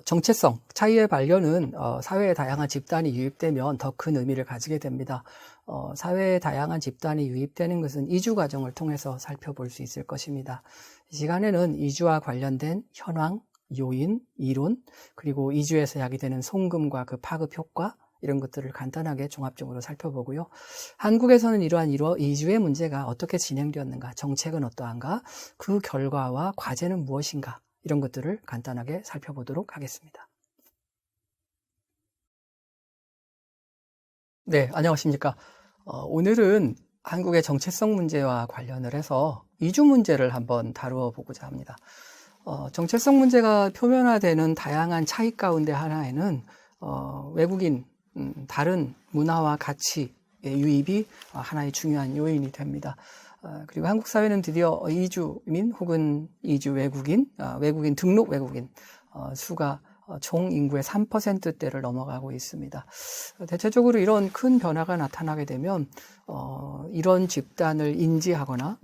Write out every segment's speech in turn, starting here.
정체성, 차이의 발견은 사회의 다양한 집단이 유입되면 더 큰 의미를 가지게 됩니다. 사회의 다양한 집단이 유입되는 것은 이주 과정을 통해서 살펴볼 수 있을 것입니다. 이 시간에는 이주와 관련된 현황, 요인, 이론, 그리고 이주에서 야기되는 송금과 그 파급 효과, 이런 것들을 간단하게 종합적으로 살펴보고요. 한국에서는 이러한 이주의 문제가 어떻게 진행되었는가, 정책은 어떠한가, 그 결과와 과제는 무엇인가, 이런 것들을 간단하게 살펴보도록 하겠습니다. 네, 안녕하십니까. 오늘은 한국의 정체성 문제와 관련을 해서 이주 문제를 한번 다루어 보고자 합니다. 정체성 문제가 표면화되는 다양한 차이 가운데 하나에는 외국인, 다른 문화와 가치의 유입이 하나의 중요한 요인이 됩니다. 그리고 한국 사회는 드디어 이주민 혹은 이주 외국인, 외국인 등록 외국인 수가 총 인구의 3%대를 넘어가고 있습니다. 대체적으로 이런 큰 변화가 나타나게 되면 이런 집단을 인지하거나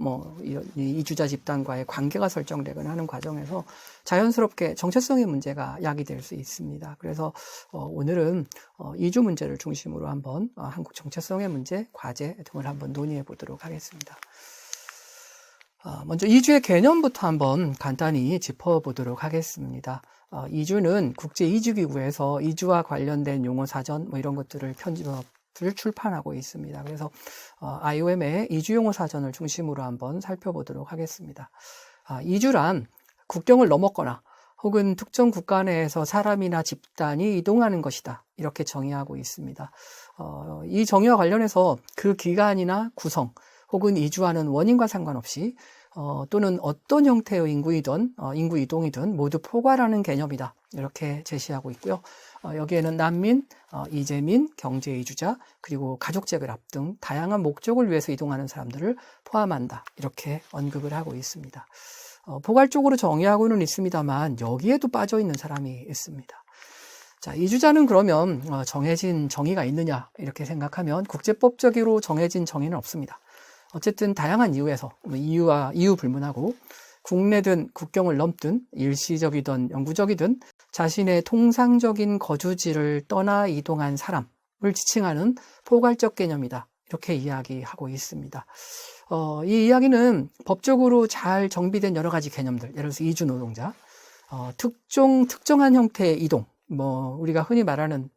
이주자 집단과의 관계가 설정되거나 하는 과정에서 자연스럽게 정체성의 문제가 야기될 수 있습니다. 그래서 오늘은 이주 문제를 중심으로 한번 한국 정체성의 문제, 과제 등을 한번 논의해 보도록 하겠습니다. 먼저 이주의 개념부터 한번 간단히 짚어보도록 하겠습니다. 이주는 국제이주기구에서 이주와 관련된 용어 사전 이런 것들을 출판하고 있습니다. 그래서 IOM의 이주용어 사전을 중심으로 한번 살펴보도록 하겠습니다. 이주란 국경을 넘었거나 혹은 특정 국가 내에서 사람이나 집단이 이동하는 것이다, 이렇게 정의하고 있습니다. 이 정의와 관련해서 그 기간이나 구성 혹은 이주하는 원인과 상관없이 또는 어떤 형태의 인구 이동이든 모두 포괄하는 개념이다, 이렇게 제시하고 있고요. 여기에는 난민, 이재민, 경제이주자, 그리고 가족재결합 등 다양한 목적을 위해서 이동하는 사람들을 포함한다, 이렇게 언급을 하고 있습니다. 포괄적으로 정의하고는 있습니다만 여기에도 빠져 있는 사람이 있습니다. 자, 이주자는 그러면 정해진 정의가 있느냐, 이렇게 생각하면 국제법적으로 정해진 정의는 없습니다. 어쨌든 다양한 이유에서 이유 불문하고 국내든 국경을 넘든 일시적이든 영구적이든 자신의 통상적인 거주지를 떠나 이동한 사람을 지칭하는 포괄적 개념이다, 이렇게 이야기하고 있습니다. 이 이야기는 법적으로 잘 정비된 여러 가지 개념들, 예를 들어서 이주 노동자, 특정한 형태의 이동, 우리가 흔히 말하는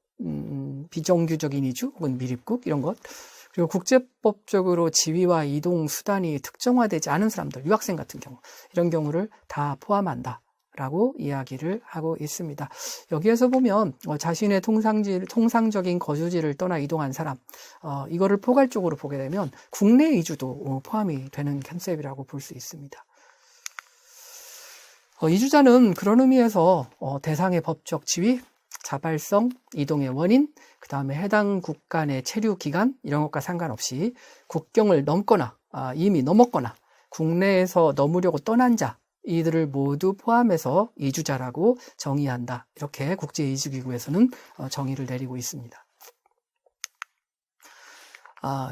비정규적인 이주 혹은 미립국 이런 것, 그리고 국제법적으로 지위와 이동 수단이 특정화되지 않은 사람들, 유학생 같은 경우, 이런 경우를 다 포함한다라고 이야기를 하고 있습니다. 여기에서 보면 자신의 통상적인 거주지를 떠나 이동한 사람, 이거를 포괄적으로 보게 되면 국내 이주도 포함이 되는 컨셉이라고 볼 수 있습니다. 이주자는 그런 의미에서 대상의 법적 지위, 자발성, 이동의 원인, 그 다음에 해당 국가 내 체류 기간, 이런 것과 상관없이 국경을 넘거나 이미 넘었거나 국내에서 넘으려고 떠난 자, 이들을 모두 포함해서 이주자라고 정의한다, 이렇게 국제이주기구에서는 정의를 내리고 있습니다.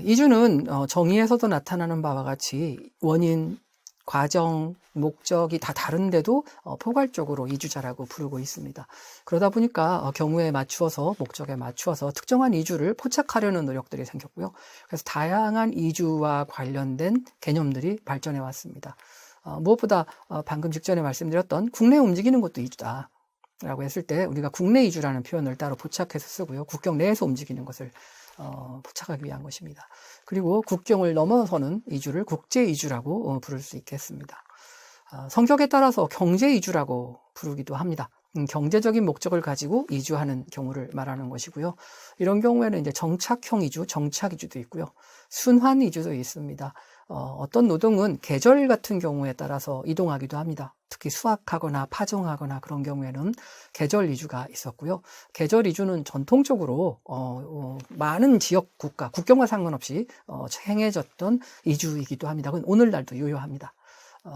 이주는 정의에서도 나타나는 바와 같이 원인, 과정, 목적이 다 다른데도 포괄적으로 이주자라고 부르고 있습니다. 그러다 보니까 경우에 맞추어서, 목적에 맞추어서 특정한 이주를 포착하려는 노력들이 생겼고요. 그래서 다양한 이주와 관련된 개념들이 발전해 왔습니다. 무엇보다 방금 직전에 말씀드렸던 국내에 움직이는 것도 이주다 라고 했을 때 우리가 국내 이주라는 표현을 따로 포착해서 쓰고요. 국경 내에서 움직이는 것을 포착하기 위한 것입니다. 그리고 국경을 넘어서는 이주를 국제 이주라고 부를 수 있겠습니다. 성격에 따라서 경제 이주라고 부르기도 합니다. 경제적인 목적을 가지고 이주하는 경우를 말하는 것이고요. 이런 경우에는 이제 정착형 이주, 정착 이주도 있고요. 순환 이주도 있습니다. 어떤 노동은 계절 같은 경우에 따라서 이동하기도 합니다. 특히 수확하거나 파종하거나 그런 경우에는 계절 이주가 있었고요. 계절 이주는 전통적으로 많은 지역 국가, 국경과 상관없이 행해졌던 이주이기도 합니다. 그건 오늘날도 유효합니다.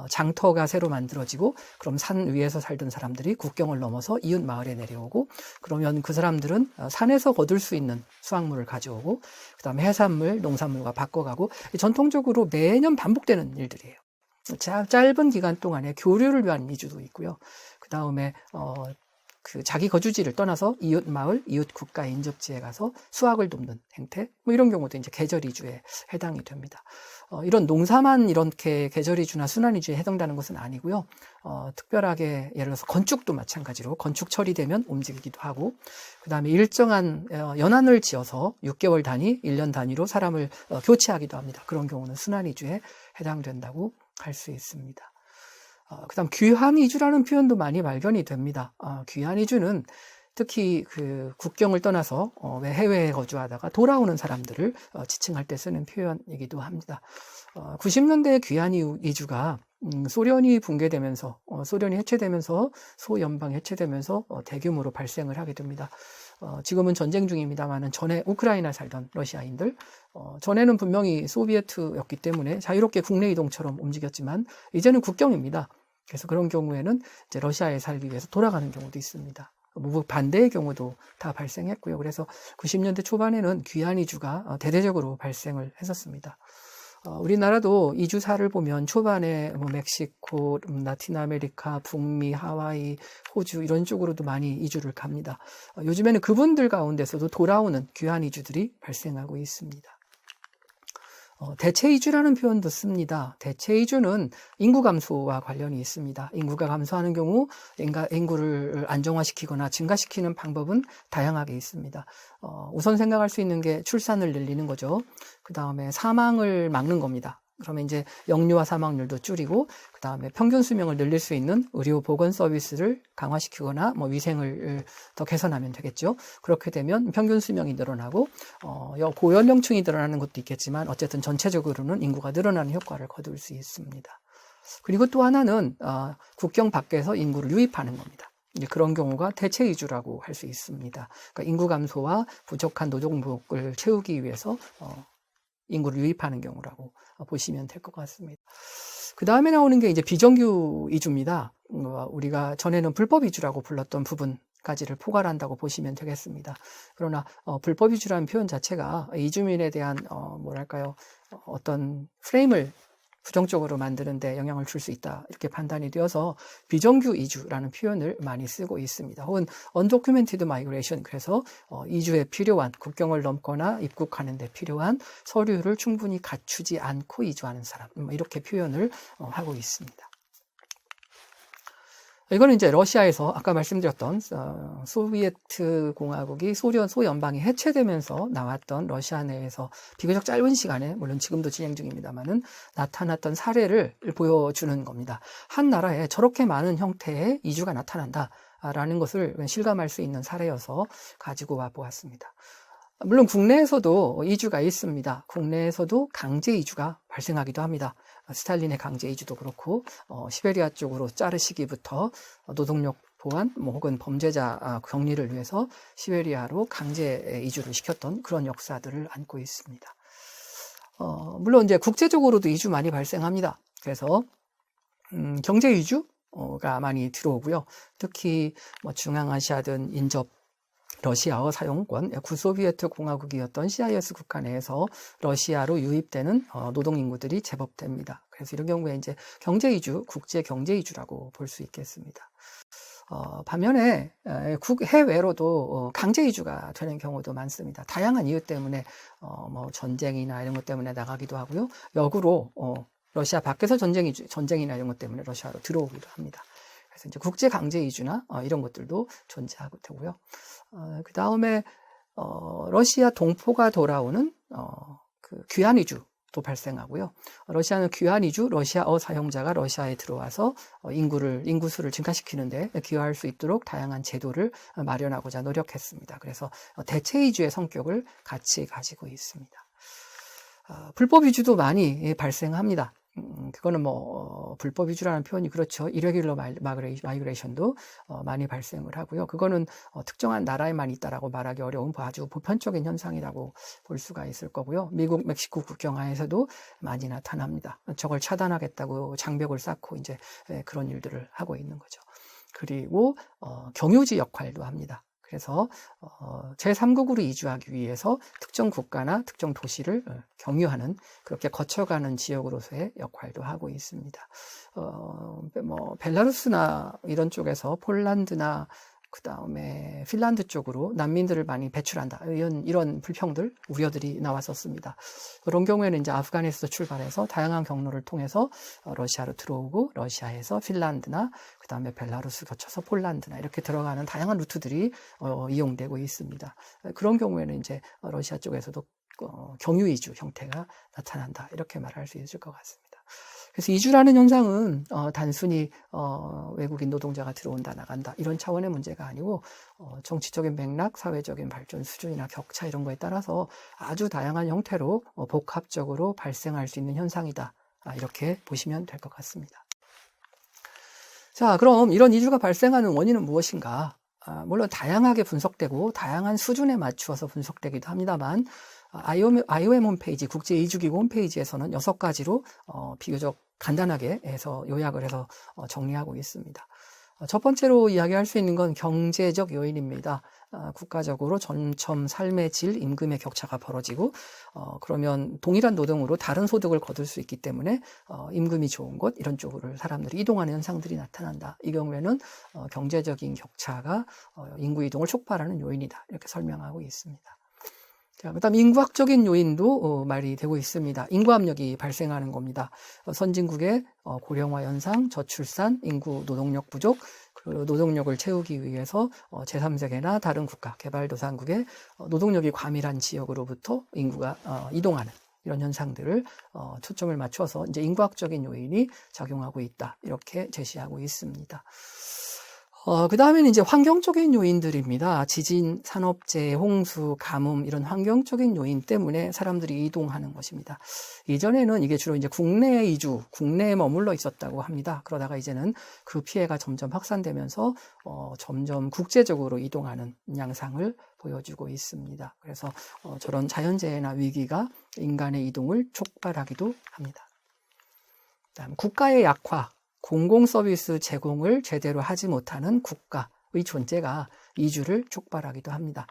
장터가 새로 만들어지고 그럼 산 위에서 살던 사람들이 국경을 넘어서 이웃 마을에 내려오고 그러면 그 사람들은 산에서 거둘 수 있는 수확물을 가져오고 그 다음에 해산물, 농산물과 바꿔가고 전통적으로 매년 반복되는 일들이에요. 짧은 기간 동안에 교류를 위한 이주도 있고요. 그 다음에 그 자기 거주지를 떠나서 이웃 마을, 이웃 국가의 인접지에 가서 수확을 돕는 행태, 뭐 이런 경우도 이제 계절 이주에 해당이 됩니다. 이런 농사만 이렇게 계절 이주나 순환 이주에 해당되는 것은 아니고요. 특별하게 예를 들어서 건축도 마찬가지로 건축 처리되면 움직이기도 하고, 그 다음에 일정한 연한을 지어서 6개월 단위, 1년 단위로 사람을 교체하기도 합니다. 그런 경우는 순환 이주에 해당된다고 할 수 있습니다. 그 다음 귀환 이주라는 표현도 많이 발견이 됩니다. 귀환 이주는 특히 그 국경을 떠나서 해외에 거주하다가 돌아오는 사람들을 지칭할 때 쓰는 표현이기도 합니다. 90년대 귀환 이주가 소련이 붕괴되면서, 소련이 해체되면서, 소연방이 해체되면서 대규모로 발생을 하게 됩니다. 지금은 전쟁 중입니다만은 전에 우크라이나에 살던 러시아인들, 전에는 분명히 소비에트였기 때문에 자유롭게 국내 이동처럼 움직였지만 이제는 국경입니다. 그래서 그런 경우에는 이제 러시아에 살기 위해서 돌아가는 경우도 있습니다. 반대의 경우도 다 발생했고요. 그래서 90년대 초반에는 귀환 이주가 대대적으로 발생을 했었습니다. 우리나라도 이주사를 보면 초반에 멕시코, 라틴 아메리카, 북미, 하와이, 호주 이런 쪽으로도 많이 이주를 갑니다. 요즘에는 그분들 가운데서도 돌아오는 귀환 이주들이 발생하고 있습니다. 대체 이주라는 표현도 씁니다. 대체 이주는 인구 감소와 관련이 있습니다. 인구가 감소하는 경우 인구를 안정화시키거나 증가시키는 방법은 다양하게 있습니다. 우선 생각할 수 있는 게 출산을 늘리는 거죠. 그 다음에 사망을 막는 겁니다. 그러면 이제 영유아 사망률도 줄이고, 그 다음에 평균 수명을 늘릴 수 있는 의료 보건 서비스를 강화시키거나 위생을 더 개선하면 되겠죠. 그렇게 되면 평균 수명이 늘어나고, 고연령층이 늘어나는 것도 있겠지만, 어쨌든 전체적으로는 인구가 늘어나는 효과를 거둘 수 있습니다. 그리고 또 하나는, 국경 밖에서 인구를 유입하는 겁니다. 이제 그런 경우가 대체 이주라고 할 수 있습니다. 그러니까 인구 감소와 부족한 노동력을 채우기 위해서, 인구를 유입하는 경우라고 보시면 될 것 같습니다. 그 다음에 나오는 게 이제 비정규 이주입니다. 우리가 전에는 불법 이주라고 불렀던 부분까지를 포괄한다고 보시면 되겠습니다. 그러나 불법 이주라는 표현 자체가 이주민에 대한 어떤 프레임을 부정적으로 만드는데 영향을 줄 수 있다, 이렇게 판단이 되어서 비정규 이주라는 표현을 많이 쓰고 있습니다. 혹은 undocumented migration, 그래서 이주에 필요한, 국경을 넘거나 입국하는 데 필요한 서류를 충분히 갖추지 않고 이주하는 사람, 이렇게 표현을 하고 있습니다. 이거는 이제 러시아에서 아까 말씀드렸던 소비에트 공화국이 소연방이 해체되면서 나왔던 러시아 내에서 비교적 짧은 시간에, 물론 지금도 진행 중입니다만은, 나타났던 사례를 보여주는 겁니다. 한 나라에 저렇게 많은 형태의 이주가 나타난다라는 것을 실감할 수 있는 사례여서 가지고 와 보았습니다. 물론 국내에서도 이주가 있습니다. 국내에서도 강제 이주가 발생하기도 합니다. 스탈린의 강제 이주도 그렇고, 시베리아 쪽으로 자르시기부터 노동력 보완, 혹은 범죄자 격리를 위해서 시베리아로 강제 이주를 시켰던 그런 역사들을 안고 있습니다. 물론 이제 국제적으로도 이주 많이 발생합니다. 그래서 경제 이주가 많이 들어오고요. 특히 중앙아시아든 인접 러시아어 사용권, 구소비에트 공화국이었던 CIS 국가 내에서 러시아로 유입되는 노동 인구들이 제법 됩니다. 그래서 이런 경우에 이제 경제 이주, 국제 경제 이주라고 볼 수 있겠습니다. 반면에 해외로도 강제 이주가 되는 경우도 많습니다. 다양한 이유 때문에 전쟁이나 이런 것 때문에 나가기도 하고요. 역으로 러시아 밖에서 전쟁이나 이런 것 때문에 러시아로 들어오기도 합니다. 그래서 이제 국제 강제 이주나 이런 것들도 존재하고 되고요. 그 다음에 러시아 동포가 돌아오는 그 귀환 이주도 발생하고요. 러시아는 귀환 이주, 러시아어 사용자가 러시아에 들어와서 인구수를 증가시키는데 기여할 수 있도록 다양한 제도를 마련하고자 노력했습니다. 그래서 대체 이주의 성격을 같이 가지고 있습니다. 불법 이주도 많이 발생합니다. 그거는 불법 이주라는 표현이 그렇죠. irregular migration도 많이 발생을 하고요. 그거는 특정한 나라에만 있다라고 말하기 어려운 아주 보편적인 현상이라고 볼 수가 있을 거고요. 미국, 멕시코 국경하에서도 많이 나타납니다. 저걸 차단하겠다고 장벽을 쌓고 이제 그런 일들을 하고 있는 거죠. 그리고 경유지 역할도 합니다. 그래서 제3국으로 이주하기 위해서 특정 국가나 특정 도시를 경유하는, 그렇게 거쳐가는 지역으로서의 역할도 하고 있습니다. 벨라루스나 이런 쪽에서 폴란드나 그 다음에 핀란드 쪽으로 난민들을 많이 배출한다. 이런 불평들, 우려들이 나왔었습니다. 그런 경우에는 이제 아프간에서 출발해서 다양한 경로를 통해서 러시아로 들어오고 러시아에서 핀란드나 그 다음에 벨라루스 거쳐서 폴란드나 이렇게 들어가는 다양한 루트들이 이용되고 있습니다. 그런 경우에는 이제 러시아 쪽에서도 경유 이주 형태가 나타난다. 이렇게 말할 수 있을 것 같습니다. 그래서 이주라는 현상은 단순히 외국인 노동자가 들어온다 나간다 이런 차원의 문제가 아니고 정치적인 맥락, 사회적인 발전 수준이나 격차 이런 거에 따라서 아주 다양한 형태로 복합적으로 발생할 수 있는 현상이다. 이렇게 보시면 될 것 같습니다. 자, 그럼 이런 이주가 발생하는 원인은 무엇인가? 물론 다양하게 분석되고 다양한 수준에 맞추어서 분석되기도 합니다만 IOM 홈페이지, 국제이주기구 홈페이지에서는 6가지로 비교적 간단하게 해서 요약을 해서 정리하고 있습니다. 첫 번째로 이야기할 수 있는 건 경제적 요인입니다. 국가적으로 점점 삶의 질, 임금의 격차가 벌어지고 그러면 동일한 노동으로 다른 소득을 거둘 수 있기 때문에 임금이 좋은 곳 이런 쪽으로 사람들이 이동하는 현상들이 나타난다. 이 경우에는 경제적인 격차가 인구 이동을 촉발하는 요인이다. 이렇게 설명하고 있습니다. 자, 그다음 인구학적인 요인도 말이 되고 있습니다. 인구 압력이 발생하는 겁니다. 선진국의 고령화 현상, 저출산, 인구 노동력 부족, 그리고 노동력을 채우기 위해서 제3세계나 다른 국가, 개발도상국의 노동력이 과밀한 지역으로부터 인구가 이동하는 이런 현상들을 초점을 맞춰서 이제 인구학적인 요인이 작용하고 있다. 이렇게 제시하고 있습니다. 그 다음에는 이제 환경적인 요인들입니다. 지진, 산업재해, 홍수, 가뭄 이런 환경적인 요인 때문에 사람들이 이동하는 것입니다. 이전에는 이게 주로 이제 국내 이주, 국내에 머물러 있었다고 합니다. 그러다가 이제는 그 피해가 점점 확산되면서 점점 국제적으로 이동하는 양상을 보여주고 있습니다. 그래서 저런 자연재해나 위기가 인간의 이동을 촉발하기도 합니다. 그다음 국가의 약화. 공공 서비스 제공을 제대로 하지 못하는 국가의 존재가 이주를 촉발하기도 합니다.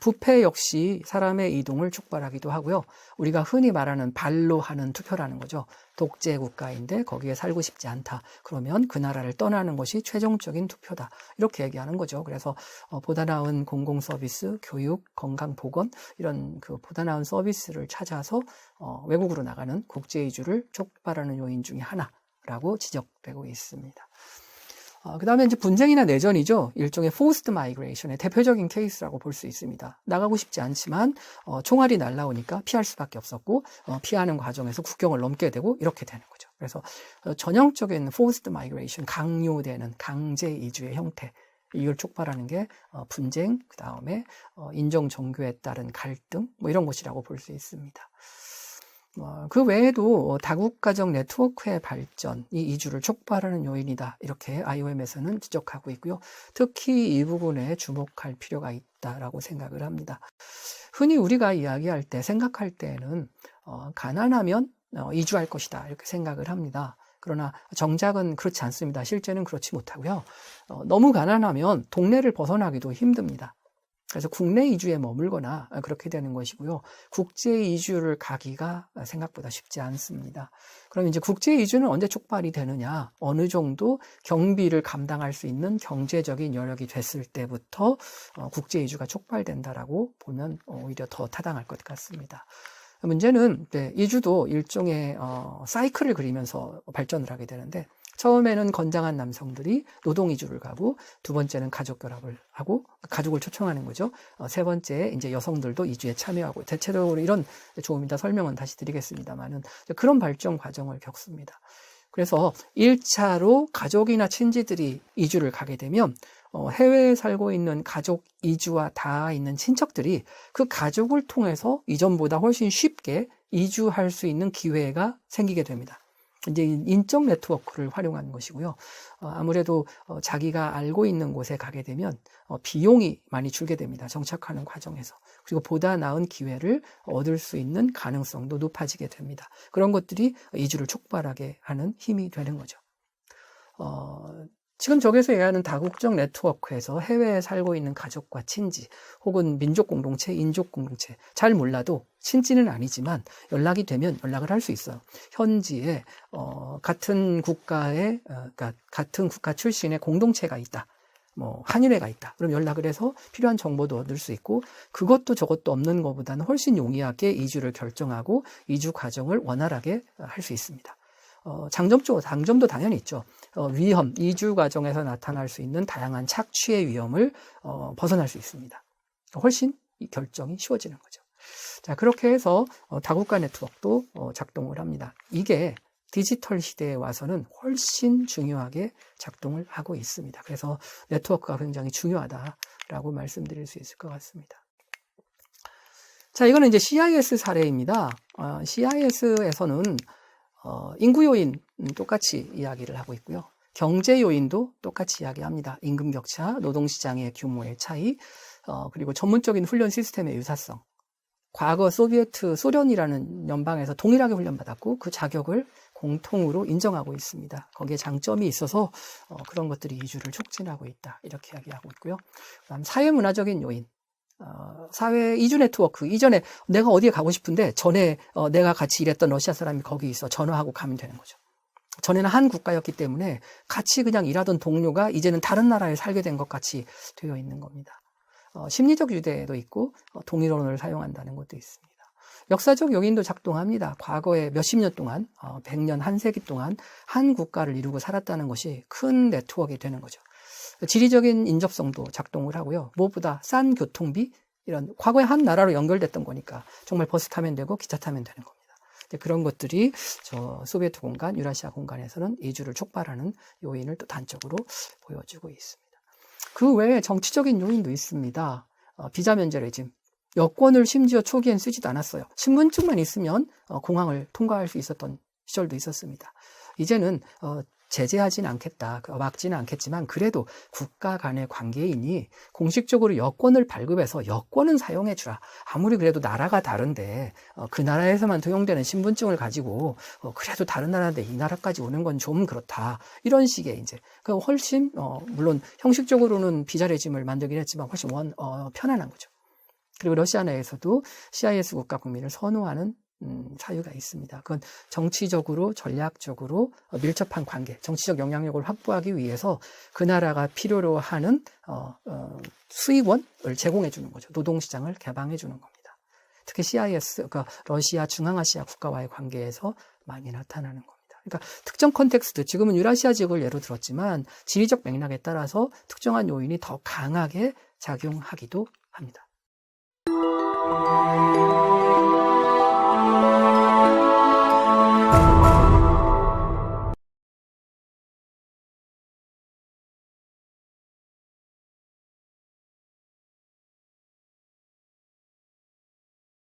부패 역시 사람의 이동을 촉발하기도 하고요. 우리가 흔히 말하는 발로 하는 투표라는 거죠. 독재 국가인데 거기에 살고 싶지 않다. 그러면 그 나라를 떠나는 것이 최종적인 투표다. 이렇게 얘기하는 거죠. 그래서 보다 나은 공공 서비스, 교육, 건강, 보건 이런 그 보다 나은 서비스를 찾아서 외국으로 나가는 국제 이주를 촉발하는 요인 중에 하나. 라고 지적되고 있습니다. 그 다음에 이제 분쟁이나 내전이죠. 일종의 forced migration의 대표적인 케이스라고 볼 수 있습니다. 나가고 싶지 않지만 총알이 날라오니까 피할 수밖에 없었고 피하는 과정에서 국경을 넘게 되고 이렇게 되는 거죠. 그래서 전형적인 forced migration, 강요되는 강제 이주의 형태 이걸 촉발하는 게 분쟁, 그 다음에 인종 종교에 따른 갈등 뭐 이런 것이라고 볼 수 있습니다. 그 외에도 다국가적 네트워크의 발전이 이주를 촉발하는 요인이다. 이렇게 IOM에서는 지적하고 있고요. 특히 이 부분에 주목할 필요가 있다라고 생각을 합니다. 흔히 우리가 이야기할 때, 생각할 때는 가난하면 이주할 것이다. 이렇게 생각을 합니다. 그러나 정작은 그렇지 않습니다. 실제는 그렇지 못하고요. 너무 가난하면 동네를 벗어나기도 힘듭니다. 그래서 국내 이주에 머물거나 그렇게 되는 것이고요. 국제 이주를 가기가 생각보다 쉽지 않습니다. 그럼 이제 국제 이주는 언제 촉발이 되느냐? 어느 정도 경비를 감당할 수 있는 경제적인 여력이 됐을 때부터 국제 이주가 촉발된다라고 보면 오히려 더 타당할 것 같습니다. 문제는 이주도 일종의 사이클을 그리면서 발전을 하게 되는데 처음에는 건장한 남성들이 노동 이주를 가고 두 번째는 가족 결합을 하고 가족을 초청하는 거죠. 세 번째 이제 여성들도 이주에 참여하고 대체적으로 이런 조금 이따 설명은 다시 드리겠습니다만은 그런 발전 과정을 겪습니다. 그래서 1차로 가족이나 친지들이 이주를 가게 되면 해외에 살고 있는 가족 이주와 닿아 있는 친척들이 그 가족을 통해서 이전보다 훨씬 쉽게 이주할 수 있는 기회가 생기게 됩니다. 이제 인적 네트워크를 활용하는 것이고요. 아무래도 자기가 알고 있는 곳에 가게 되면 비용이 많이 줄게 됩니다. 정착하는 과정에서. 그리고 보다 나은 기회를 얻을 수 있는 가능성도 높아지게 됩니다. 그런 것들이 이주를 촉발하게 하는 힘이 되는 거죠. 지금 저기서 얘기하는 다국적 네트워크에서 해외에 살고 있는 가족과 친지 혹은 민족 공동체, 인족 공동체 잘 몰라도 친지는 아니지만 연락이 되면 연락을 할 수 있어요. 현지에 같은 국가의 그러니까 같은 국가 출신의 공동체가 있다. 뭐 한인회가 있다. 그럼 연락을 해서 필요한 정보도 얻을 수 있고 그것도 저것도 없는 것보다는 훨씬 용이하게 이주를 결정하고 이주 과정을 원활하게 할 수 있습니다. 장점도 당연히 있죠. 위험, 이주 과정에서 나타날 수 있는 다양한 착취의 위험을 벗어날 수 있습니다. 훨씬 이 결정이 쉬워지는 거죠. 자, 그렇게 해서 다국가 네트워크도 작동을 합니다. 이게 디지털 시대에 와서는 훨씬 중요하게 작동을 하고 있습니다. 그래서 네트워크가 굉장히 중요하다라고 말씀드릴 수 있을 것 같습니다. 자, 이거는 이제 CIS 사례입니다. CIS에서는 인구 요인 똑같이 이야기를 하고 있고요. 경제 요인도 똑같이 이야기합니다. 임금 격차, 노동시장의 규모의 차이, 그리고 전문적인 훈련 시스템의 유사성. 과거 소련이라는 연방에서 동일하게 훈련받았고 그 자격을 공통으로 인정하고 있습니다. 거기에 장점이 있어서 그런 것들이 이주를 촉진하고 있다. 이렇게 이야기하고 있고요. 그다음 사회문화적인 요인. 사회 이주 네트워크. 이전에 내가 어디에 가고 싶은데 전에 내가 같이 일했던 러시아 사람이 거기 있어. 전화하고 가면 되는 거죠. 전에는 한 국가였기 때문에 같이 그냥 일하던 동료가 이제는 다른 나라에 살게 된 것 같이 되어 있는 겁니다. 심리적 유대도 있고 동일언어를 사용한다는 것도 있습니다. 역사적 요인도 작동합니다. 과거에 몇십 년 동안 100년, 한 세기 동안 한 국가를 이루고 살았다는 것이 큰 네트워크가 되는 거죠. 지리적인 인접성도 작동을 하고요. 무엇보다 싼 교통비, 이런 과거에 한 나라로 연결됐던 거니까 정말 버스 타면 되고 기차 타면 되는 겁니다. 그런 것들이 소비에트 공간, 유라시아 공간에서는 이주를 촉발하는 요인을 또 단적으로 보여주고 있습니다. 그 외에 정치적인 요인도 있습니다. 비자 면제 레짐. 여권을 심지어 초기엔 쓰지도 않았어요. 신분증만 있으면 공항을 통과할 수 있었던 시절도 있었습니다. 이제는 제재하진 않겠다, 막지는 않겠지만 그래도 국가 간의 관계이니 공식적으로 여권을 발급해서 여권은 사용해주라. 아무리 그래도 나라가 다른데 그 나라에서만 통용되는 신분증을 가지고 그래도 다른 나라인데 이 나라까지 오는 건 좀 그렇다. 이런 식의 이제 훨씬 물론 형식적으로는 비자 레짐을 만들긴 했지만 훨씬 편안한 거죠. 그리고 러시아 내에서도 CIS 국가 국민을 선호하는 사유가 있습니다. 그건 정치적으로 전략적으로 밀접한 관계, 정치적 영향력을 확보하기 위해서 그 나라가 필요로 하는 수익원을 제공해 주는 거죠. 노동시장을 개방해 주는 겁니다. 특히 CIS, 그러니까 러시아 중앙아시아 국가와의 관계에서 많이 나타나는 겁니다. 그러니까 특정 컨텍스트, 지금은 유라시아 지역을 예로 들었지만 지리적 맥락에 따라서 특정한 요인이 더 강하게 작용하기도 합니다.